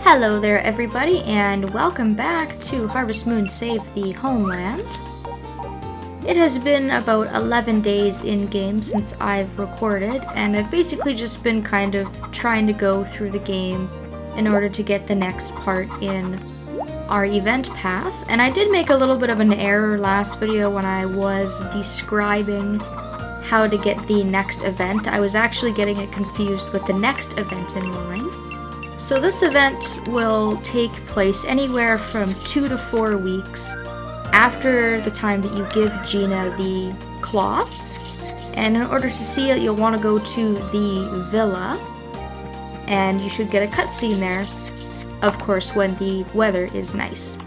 Hello there everybody, and welcome back to Harvest Moon Save the Homeland. It has been about 11 days in-game since I've recorded, and I've basically just been kind of trying to go through the game in order to get the next part in our event path. And I did make a little bit of an error last video when I was describing how to get the next event. I was actually getting it confused with the next event in line. So this event will take place anywhere from 2 to 4 weeks after the time that you give Gina the cloth. And in order to see it, you'll want to go to the villa, and you should get a cutscene there, of course, when the weather is nice.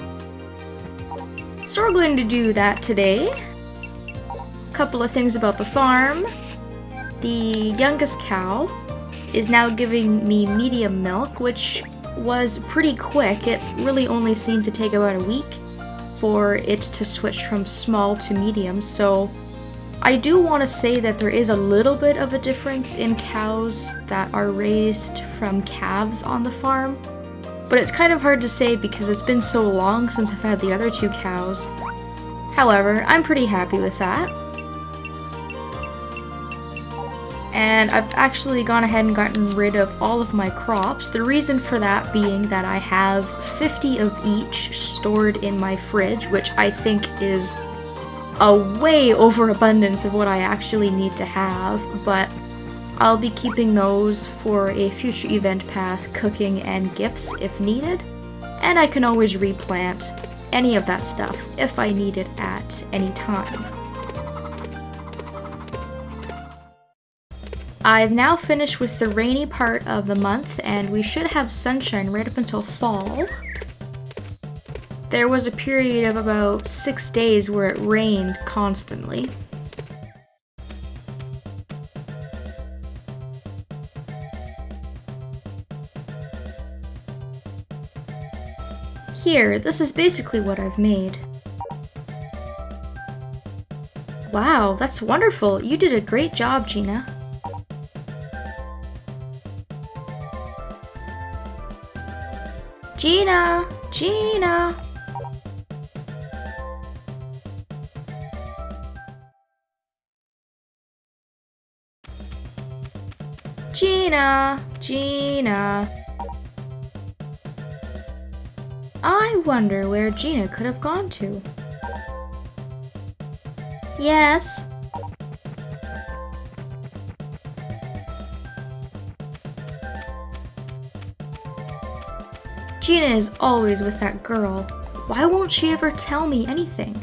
So we're going to do that today. A couple of things about the farm. The youngest cow is now giving me medium milk, which was pretty quick. It really only seemed to take about a week for it to switch from small to medium, so I do want to say that there is a little bit of a difference in cows that are raised from calves on the farm, but it's kind of hard to say because it's been so long since I've had the other 2 cows. However, I'm pretty happy with that. And I've actually gone ahead and gotten rid of all of my crops. The reason for that being that I have 50 of each stored in my fridge, which I think is a way overabundance of what I actually need to have, but I'll be keeping those for a future event path, cooking and gifts if needed, and I can always replant any of that stuff if I need it at any time. I've now finished with the rainy part of the month, and we should have sunshine right up until fall. There was a period of about 6 days where it rained constantly. Here, this is basically what I've made. Wow, that's wonderful! You did a great job, Gina. Gina! Gina! Gina! Gina! I wonder where Gina could have gone to. Yes? Gina is always with that girl. Why won't she ever tell me anything?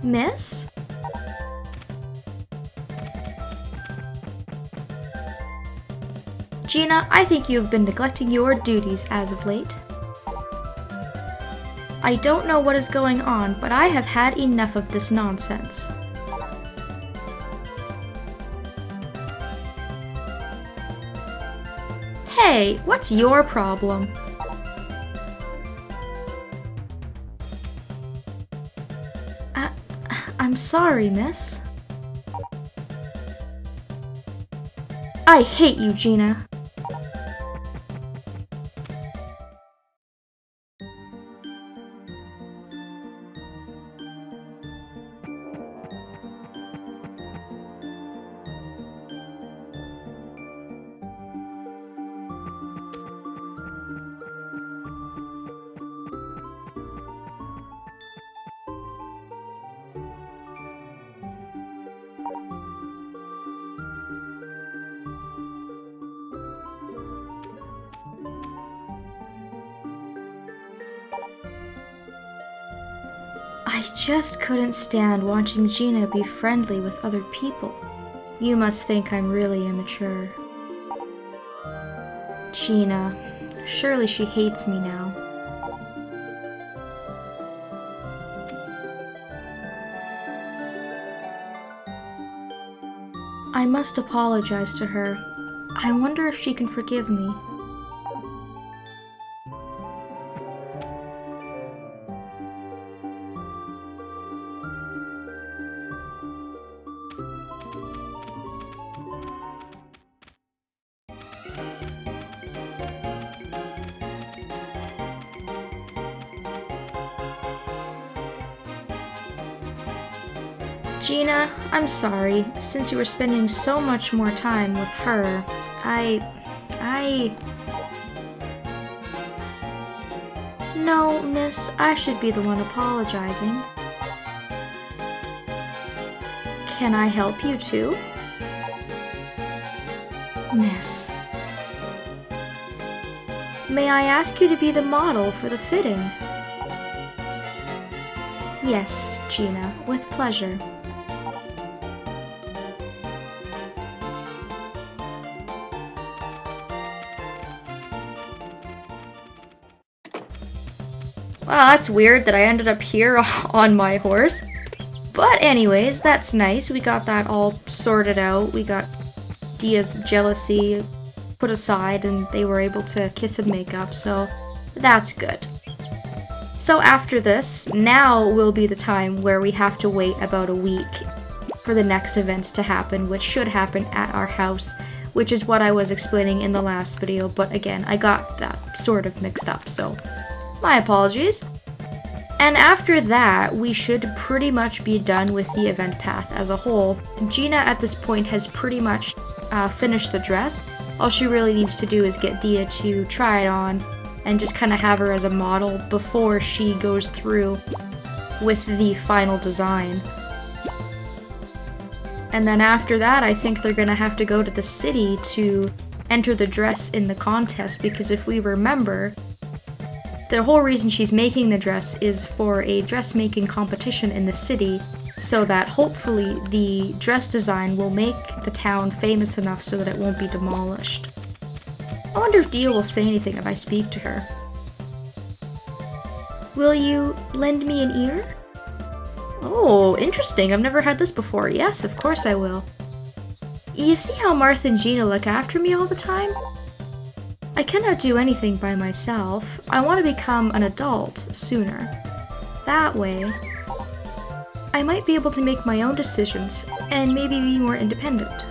Miss? Gina, I think you have been neglecting your duties as of late. I don't know what is going on, but I have had enough of this nonsense. Hey, what's your problem? I'm sorry, miss. I hate you, Gina. I just couldn't stand watching Gina be friendly with other people. You must think I'm really immature. Gina, surely she hates me now. I must apologize to her. I wonder if she can forgive me. Gina, I'm sorry. Since you were spending so much more time with her, No, miss, I should be the one apologizing. Can I help you too? Miss. May I ask you to be the model for the fitting? Yes, Gina, with pleasure. Wow, that's weird that I ended up here on my horse. But anyways, that's nice. We got that all sorted out. We got Dia's jealousy put aside and they were able to kiss and make up, so that's good. So after this, now will be the time where we have to wait about a week for the next events to happen, which should happen at our house, which is what I was explaining in the last video, but again, I got that sort of mixed up, so my apologies. And after that, we should pretty much be done with the event path as a whole. Gina at this point has pretty much finished the dress. All she really needs to do is get Dia to try it on and just kind of have her as a model before she goes through with the final design. And then after that, I think they're gonna have to go to the city to enter the dress in the contest, because if we remember, the whole reason she's making the dress is for a dressmaking competition in the city, so that hopefully the dress design will make the town famous enough so that it won't be demolished. I wonder if Dia will say anything if I speak to her. Will you lend me an ear? Oh, interesting. I've never had this before. Yes, of course I will. You see how Martha and Gina look after me all the time? I cannot do anything by myself. I want to become an adult sooner. That way, I might be able to make my own decisions and maybe be more independent.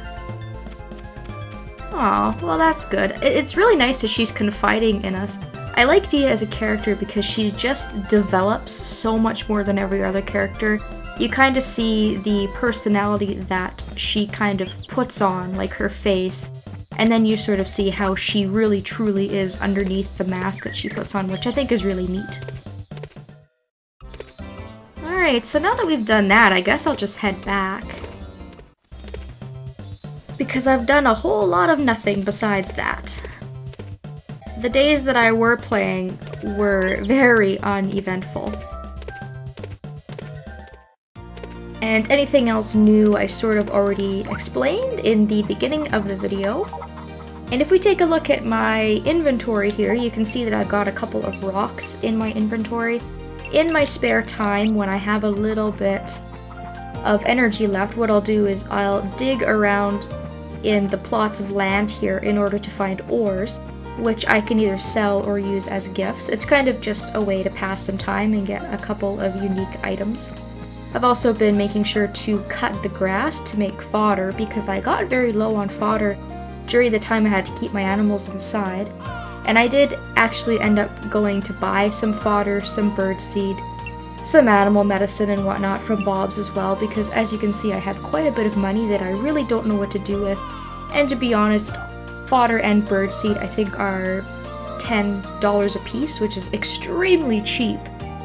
Aw, well that's good. It's really nice that she's confiding in us. I like Dia as a character because she just develops so much more than every other character. You kind of see the personality that she kind of puts on, like her face, and then you sort of see how she really truly is underneath the mask that she puts on, which I think is really neat. Alright, so now that we've done that, I guess I'll just head back. Because I've done a whole lot of nothing besides that. The days that I were playing were very uneventful. And anything else new I sort of already explained in the beginning of the video. And if we take a look at my inventory here, you can see that I've got a couple of rocks in my inventory. In my spare time, when I have a little bit of energy left, what I'll do is I'll dig around in the plots of land here in order to find ores, which I can either sell or use as gifts. It's kind of just a way to pass some time and get a couple of unique items. I've also been making sure to cut the grass to make fodder because I got very low on fodder during the time I had to keep my animals inside. And I did actually end up going to buy some fodder, some birdseed, some animal medicine and whatnot from Bob's as well, because as you can see I have quite a bit of money that I really don't know what to do with. And to be honest, fodder and birdseed I think are $10 a piece, which is extremely cheap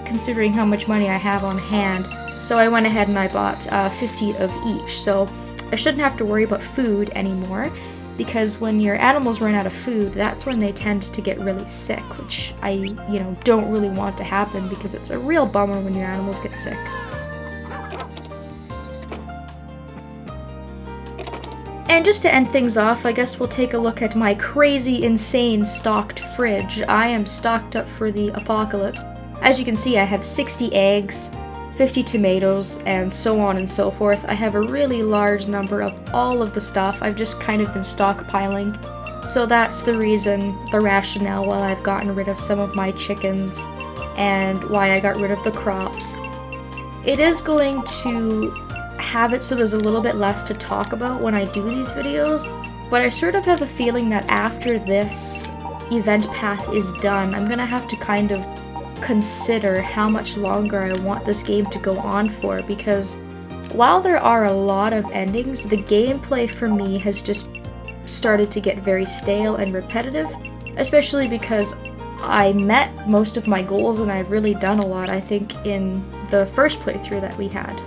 considering how much money I have on hand. So I went ahead and I bought 50 of each, so I shouldn't have to worry about food anymore, because when your animals run out of food, that's when they tend to get really sick, which I, don't really want to happen because it's a real bummer when your animals get sick. And just to end things off, I guess we'll take a look at my crazy, insane stocked fridge. I am stocked up for the apocalypse. As you can see, I have 60 eggs, 50 tomatoes, and so on and so forth. I have a really large number of all of the stuff. I've just kind of been stockpiling. So that's the reason, the rationale why I've gotten rid of some of my chickens and why I got rid of the crops. It is going to have it so there's a little bit less to talk about when I do these videos, but I sort of have a feeling that after this event path is done, I'm gonna have to kind of consider how much longer I want this game to go on for, because while there are a lot of endings, the gameplay for me has just started to get very stale and repetitive, especially because I met most of my goals and I've really done a lot, I think, in the first playthrough that we had.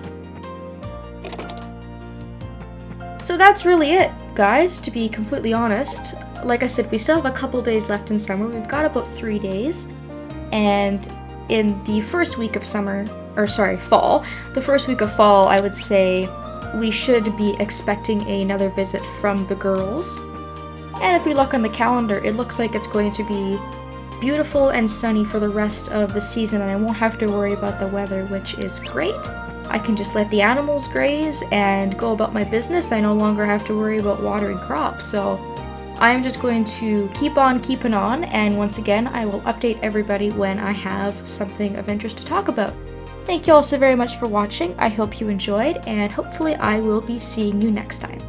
So that's really it, guys, to be completely honest. Like I said, we still have a couple days left in summer. We've got about 3 days, and in the first week of summer, or sorry, fall, the first week of fall, I would say we should be expecting another visit from the girls. And if we look on the calendar, it looks like it's going to be beautiful and sunny for the rest of the season, and I won't have to worry about the weather, which is great. I can just let the animals graze and go about my business. I no longer have to worry about watering crops, so I'm just going to keep on keeping on, and once again, I will update everybody when I have something of interest to talk about. Thank you all so very much for watching. I hope you enjoyed, and hopefully I will be seeing you next time.